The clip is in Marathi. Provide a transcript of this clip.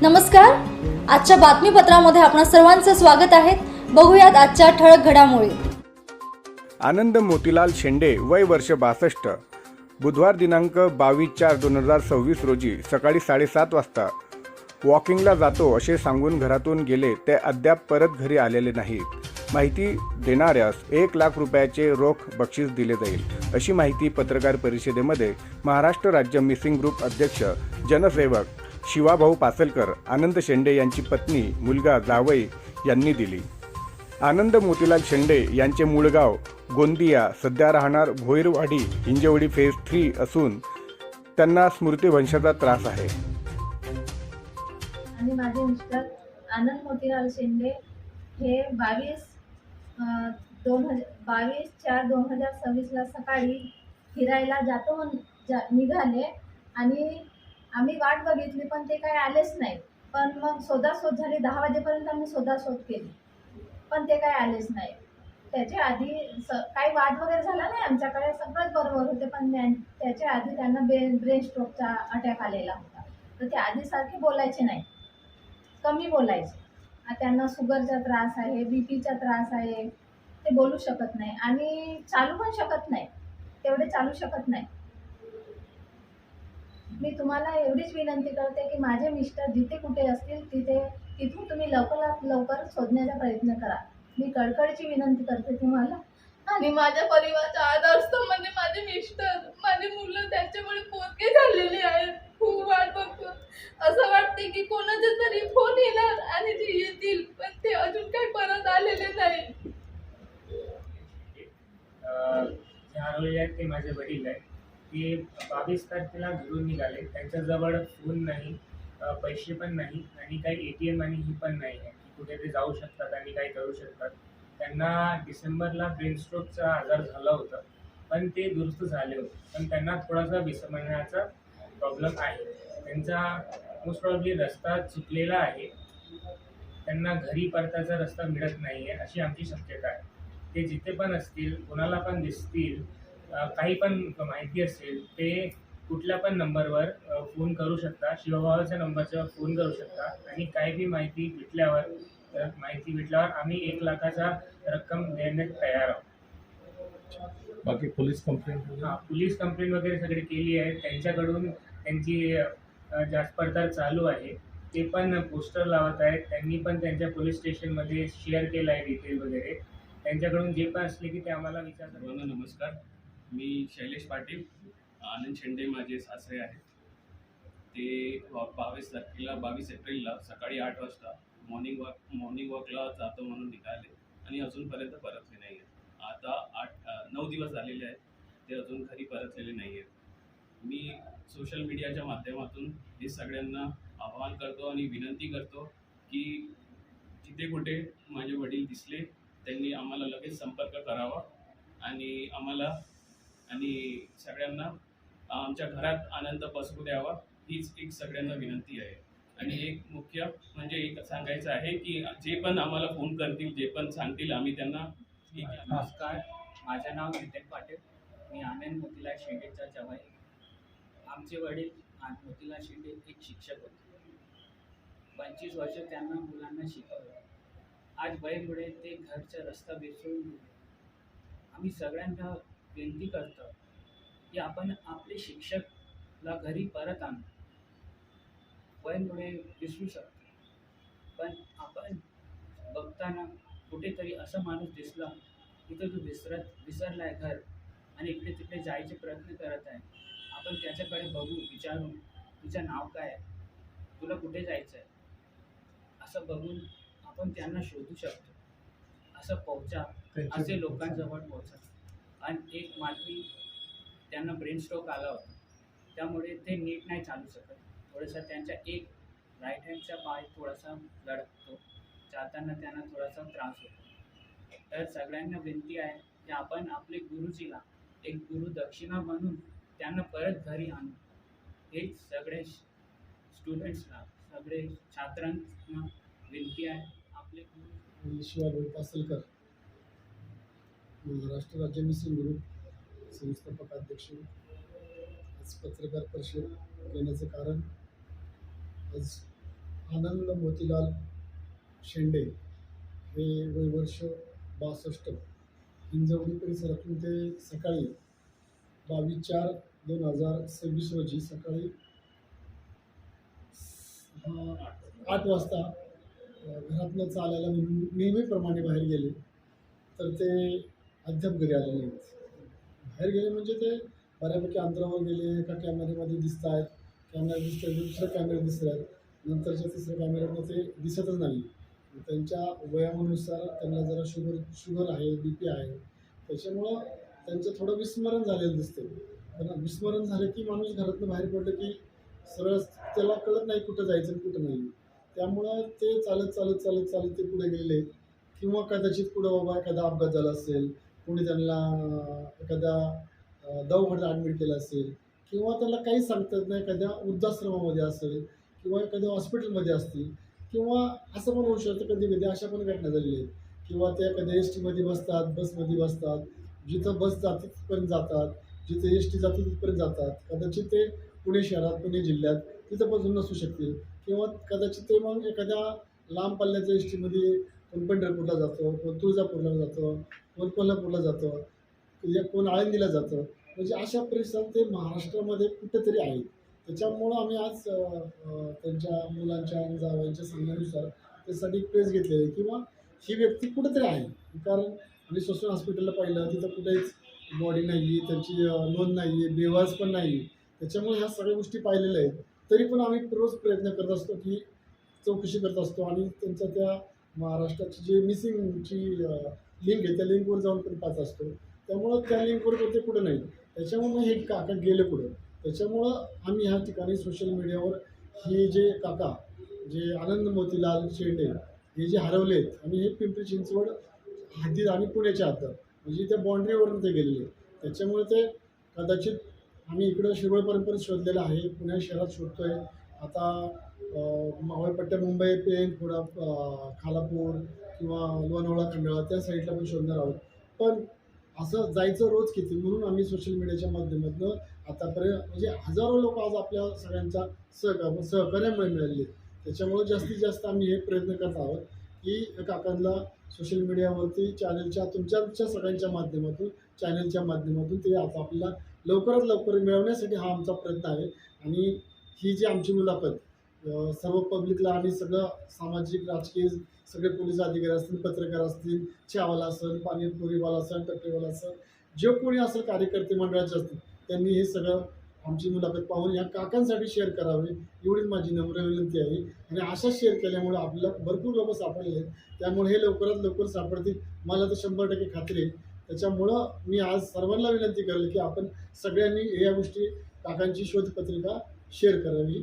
नमस्कार. आजच्या बातमीपत्रामध्ये आपणा सर्वांचं स्वागत आहे. बघूयात आजच्या ठळक घडामोडी. आनंद मोतीलाल शेंडे वय वर्ष 62, बुधवार दिनांक 22/4/2026 रोजी सकाळी 7:30 वाजता वॉकिंगला जातो असे सांगून घरातून गेले ते अद्याप परत घरी आलेले नाहीत. माहिती देणाऱ्यास 1 लाख रुपयाचे रोख बक्षीस दिले जाईल अशी माहिती पत्रकार परिषदेमध्ये महाराष्ट्र राज्य मिसिंग ग्रुप अध्यक्ष जनसेवक शिवाभाऊ पासलकर, आनंद शेंडे यांची पत्नी, मुलगा, जावई यांनी दिली. आनंद मोतीलाल शेंडे यांचे मूळ गाव गोंदिया, सध्या राहणार भोईरवाडी, हिंजवडी फेज 3 असून त्यांना स्मृतिभ्रंशाचा त्रास आहे. आणि माझे मिस्टर आनंद मोतीलाल शेंडे हे 22/4/2026 सकाळी फिरायला जातो म्हणून निघाले आणि आम्ही वाट बघितली पण ते काही आलेच नाही. पण मग शोधाशोध झाली. 10 वाजेपर्यंत आम्ही शोधाशोध केली पण ते काही आलेच नाही. त्याच्या आधी काही वाद वगैरे झाला नाही आमच्याकडे, सगळंच बरोबर होते. पण त्याच्या आधी त्यांना ब्रेन स्ट्रोकचा अटॅक आलेला होता. तर ते आधीसारखे बोलायचे नाही, कमी बोलायचे. त्यांना शुगरचा त्रास आहे, बीपीचा त्रास आहे. ते बोलू शकत नाही आणि चालू पण शकत नाही, तेवढे चालू शकत नाही. मी तुम्हाला एवढीच विनंती करते की माझे मिस्टर जिथे कुठे असतील तिथून तुम्ही लवकरात लवकर शोधण्याचा प्रयत्न करा. मी कळकळीची विनंती करते तुम्हाला. आणि माझ्या परिवाराचा आधारस्तंभ म्हणजे माझे मिस्टर, माझे मुलं, त्यांच्यामुळे पोरके झालेले आहेत. खूप वाट बघतो. असं वाटते की कोणाचा तरी फोन येणार आणि ते येतील, पण ते अजून काही परत आलेले नाही. जे हरवलेले आहेत ते माझे वडील आहेत. ते 22 तारखेला घरून निघाले. त्यांच्याजवळ फोन नाही, पैसे पण नाही आणि काही ATM आणि ही पण नाही आहे की कुठे ते जाऊ शकतात आणि काही करू शकतात. त्यांना डिसेंबरला ब्रेन स्ट्रोकचा आजार झाला होता, पण ते दुरुस्त झाले होते. पण त्यांना थोडासा विसरण्याचा प्रॉब्लेम आहे. त्यांचा मोस्ट प्रॉब्ली रस्ता चुकलेला आहे. त्यांना घरी परताचा रस्ता मिळत नाही आहे अशी आमची शक्यता आहे. ते जिथे पण असतील, कोणाला पण दिसतील, काही पण माहिती असेल, ते कुठल्या पण नंबरवर फोन करू शकता. शिवभावाच्या नंबरवर फोन करू शकता आणि काही बी माहिती भेटल्यावर आम्ही 1 लाखाचा रक्कम देण्यात तयार आहोत. बाकी पोलीस कंप्लेंट पोलीस कंप्लेंट वगैरे सगळी केली आहे. त्यांच्याकडून त्यांची जास्त पडताळ चालू आहे. ते पण पोस्टर लावत आहेत. त्यांनी पण त्यांच्या पोलीस स्टेशनमध्ये शेअर केलं आहे डिटेल वगैरे. त्यांच्याकडून जे पण असले की ते आम्हाला विचारतात. सर्वांना नमस्कार. मी शैलेश पाटील. आनंद शेंडे माझे सासरे आहेत. ते 22 एप्रिलला सकाळी 8 वाजता मॉर्निंग वॉकला जातो म्हणून निघाले आणि अजूनपर्यंत परतले नाही आहेत. आता 9 दिवस झालेले आहेत, ते अजून घरी परतलेले नाही आहेत. मी सोशल मीडियाच्या माध्यमातून हे सगळ्यांना आवाहन करतो आणि विनंती करतो की जिथे कुठे माझे वडील दिसले त्यांनी आम्हाला लगेच संपर्क करावा आणि सगळ्यांना आमच्या घरात आनंद पसरू द्यावा, हीच एक सगळ्यांना विनंती आहे. आणि एक मुख्य म्हणजे एक सांगायचं आहे की जे पण आम्हाला फोन करतील, जे पण सांगतील, आम्ही त्यांना. नमस्कार, माझं नाव नितीन पाटील. मी आनंद मोतीलाल शेंडेचा जावई. आमचे वडील मोतीलाल शेंडे एक शिक्षक होते. 25 वर्ष त्यांना मुलांना शिकवलं. आज वयामुळे ते घरचा रस्ता विसरून गेले. आम्ही सगळ्यांना विनंती करतो की आपण आपले शिक्षकला घरी परत आणू. वयामुळे विसरू शकतो, पण आपण बघताना कुठेतरी असा माणूस दिसला तिथं तो विसरला आहे घर आणि इकडे तिकडे जायचे प्रयत्न करत आहे. आपण त्याच्याकडे बघू, विचारू, तुझं नाव काय आहे, तुला कुठे जायचं आहे, असं बघून आपण त्यांना शोधू शकतो. असं असे लोकांजवळ पोहोचा. आणि एक मानवी त्यांना ब्रेन स्ट्रोक आला होता, त्यामुळे ते नीट नाही चालू शकत. थोडंसं त्यांच्या एक राईट हँडचा पाय थोडासा लढतो, जाताना त्यांना थोडासा त्रास होतो. तर सगळ्यांना विनंती आहे की आपण आपले गुरुजीला एक गुरुदक्षिणा म्हणून त्यांना परत घरी आणू. हे सगळे स्टुडंट्सला, सगळे छात्रांना विनंती आहे. आपले गुरु शिवाभाऊ पासलकर, महाराष्ट्र राज्य मिसिंग ग्रुप संस्थापक अध्यक्ष. आज पत्रकार परिषद घेण्याचं कारण, आज आनंद मोतीलाल शेंडे हे वय वर्ष 62 हिंजवडी परिसरातून ते सकाळी 22/4/2026 रोजी सकाळी 8 वाजता घरातनं चालायला म्हणून नेहमीप्रमाणे बाहेर गेले, तर ते अद्याप घरी आले नाहीत. बाहेर गेले म्हणजे ते बऱ्यापैकी अंतरावर गेले, एका कॅमेऱ्यामध्ये दिसत आहेत, कॅमेरा दिसत आहेत, दुसऱ्या कॅमेऱ्यात दिसत आहेत, नंतरच्या तिसऱ्या कॅमेऱ्यातनं ते दिसतच नाही. त्यांच्या वयानुसार त्यांना जरा शुगर आहे, BP आहे, त्याच्यामुळं त्यांचं थोडं विस्मरण झालेलं दिसते. पण विस्मरण झालं की माणूस घरातून बाहेर पडलं की सरळ त्याला कळत नाही कुठं जायचं आणि कुठं नाही. त्यामुळं ते चालत ते पुढे गेलेले, किंवा कदाचित पुढं बाबा एखादा अपघात झाला असेल, कोणी त्यांना एखाद्या दवाखान्यात ॲडमिट केलं असेल, किंवा त्याला काहीच सांगता येत नाही, एखाद्या वृद्धाश्रमामध्ये असेल किंवा एखाद्या हॉस्पिटलमध्ये असतील, किंवा असं पण होऊ शकतं कधी कधी अशा पण घटना झालेल्या आहेत, किंवा ते एखाद्या STमध्ये बसतात, बसमध्ये बसतात, जिथं बस जाते तिथपर्यंत जातात, जिथे ST जाते तिथपर्यंत जातात. कदाचित ते पुणे शहरात, पुणे जिल्ह्यात तिथं पण नसू शकतील, किंवा कदाचित ते मग एखाद्या लांब पल्ल्याच्या STमध्ये कोण पंढरपूरला जातं, कोण तुळजापूरला जातं, कोण कोल्हापूरला जातं, कोण आळंदीला जातं. म्हणजे अशा परिसरात ते महाराष्ट्रामध्ये कुठेतरी आहेत. त्याच्यामुळं आम्ही आज त्यांच्या मुलांच्या आणि जावयांच्या सांगण्यानुसार त्यासाठी प्रेस घेतलेली आहे, किंवा ही व्यक्ती कुठेतरी आहे. कारण आम्ही सोशल हॉस्पिटलला पाहिलं, तिथं कुठेच बॉडी नाही आहे, त्याची नोंद नाही आहे, बेवास पण नाही. त्याच्यामुळे ह्या सगळ्या गोष्टी पाहिलेल्या आहेत. तरी पण आम्ही रोज प्रयत्न करत असतो की चौकशी करत असतो, आणि त्यांच्या त्या महाराष्ट्राची जी मिसिंगची लिंक आहे त्या लिंकवर जाऊन पण पाहत असतो. त्यामुळं त्या लिंकवर ते कुठं नाही. त्याच्यामुळे हे काका गेले पुढं. त्याच्यामुळं आम्ही ह्या ठिकाणी सोशल मीडियावर हे जे काका जे आनंद मोतीलाल शेंडे हे जे हरवलेत, आणि हे पिंपरी चिंचवड हद्दीत आणि पुण्याच्या हद्दीत म्हणजे त्या बाँड्रीवरून ते गेलेले. त्याच्यामुळे ते कदाचित आम्ही इकडं शिरोळपर्यंत शोधलेलं आहे, पुणे शहरात शोधतो आहे. आता मावळपट्ट्या मुंबई, पेण, थोडा खालापूर किंवा लोणावळा, खंडाळा त्या साईडला पण शोधणार आहोत. पण असं जायचं रोज किती, म्हणून आम्ही सोशल मीडियाच्या माध्यमातून आतापर्यंत म्हणजे हजारो लोक आज आपल्या सगळ्यांच्या सहकार्यामुळे मिळाले. त्याच्यामुळे जास्तीत जास्त आम्ही हे प्रयत्न करत आहोत की काकांना सोशल मीडियावरती तुमच्या सगळ्यांच्या माध्यमातून चॅनलच्या माध्यमातून ते आता आपल्याला लवकरात लवकर मिळवण्यासाठी हा आमचा प्रयत्न आहे. आणि ही जी आमची मुलाखत सर्व पब्लिकला आणि सगळं सामाजिक राजकीय सगळे पोलीस अधिकारी असतील, पत्रकार असतील, चहावाला असेल, पाणीपुरीवाला असेल, टपरीवाला असेल, जे कोणी असेल कार्यकर्ते मंडळाचे असतील, त्यांनी हे सगळं आमची मुलाखत पाहून या काकांसाठी शेअर करावे एवढीच माझी नम्र विनंती आहे. आणि अशाच शेअर केल्यामुळे आपल्याला भरपूर लोक सापडले आहेत. त्यामुळे हे लवकरात लवकर सापडतील मला तर 100% खात्री आहे. त्याच्यामुळं मी आज सर्वांना विनंती करेल की आपण सगळ्यांनी या गोष्टी काकांची शोधपत्रिका शेअर करावी.